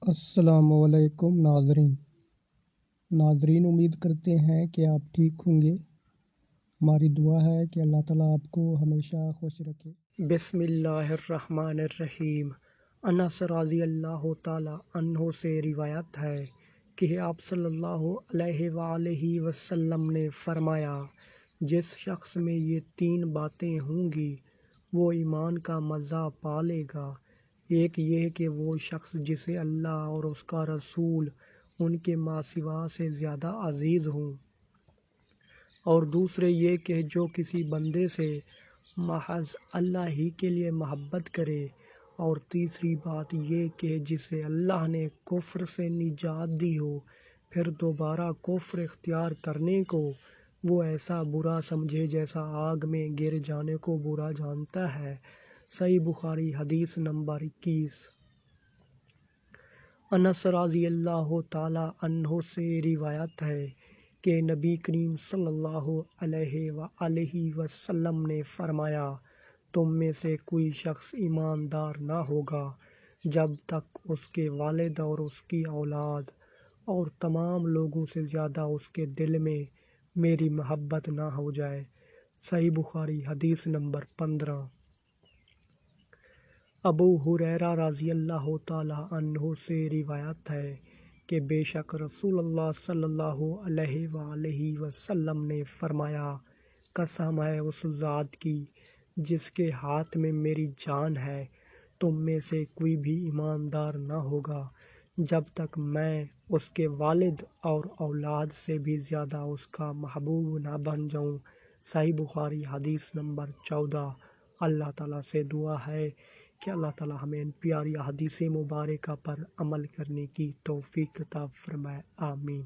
السلام علیکم ناظرین، امید کرتے ہیں کہ آپ ٹھیک ہوں گے۔ ہماری دعا ہے کہ اللہ تعالیٰ آپ کو ہمیشہ خوش رکھے۔ بسم اللہ الرحمن الرحیم۔ انس رضی اللہ تعالیٰ عنہ سے روایت ہے کہ آپ صلی اللہ علیہ وآلہ وسلم نے فرمایا، جس شخص میں یہ 3 باتیں ہوں گی وہ ایمان کا مزہ پا لے گا۔ ایک یہ کہ وہ شخص جسے اللہ اور اس کا رسول ان کے ماں سوا سے زیادہ عزیز ہوں، اور دوسرے یہ کہ جو کسی بندے سے محض اللہ ہی کے لیے محبت کرے، اور تیسری بات یہ کہ جسے اللہ نے کفر سے نجات دی ہو، پھر دوبارہ کفر اختیار کرنے کو وہ ایسا برا سمجھے جیسا آگ میں گر جانے کو برا جانتا ہے۔ صحیح بخاری حدیث نمبر 21۔ انس رضی اللہ تعالیٰ عنہ سے روایت ہے کہ نبی کریم صلی اللہ علیہ وآلہ وسلم نے فرمایا، تم میں سے کوئی شخص ایماندار نہ ہوگا جب تک اس کے والد اور اس کی اولاد اور تمام لوگوں سے زیادہ اس کے دل میں میری محبت نہ ہو جائے۔ صحیح بخاری حدیث نمبر 15۔ ابو ہریرہ رضی اللہ تعالیٰ عنہ سے روایت ہے کہ بے شک رسول اللہ صلی اللہ علیہ وآلہ وسلم نے فرمایا، قسم ہے اس ذات کی جس کے ہاتھ میں میری جان ہے، تم میں سے کوئی بھی ایماندار نہ ہوگا جب تک میں اس کے والد اور اولاد سے بھی زیادہ اس کا محبوب نہ بن جاؤں۔ صحیح بخاری حدیث نمبر 14۔ اللہ تعالیٰ سے دعا ہے کہ اللہ تعالیٰ ہمیں ان پیاری احادیث مبارکہ پر عمل کرنے کی توفیق عطا فرمائے۔ آمین۔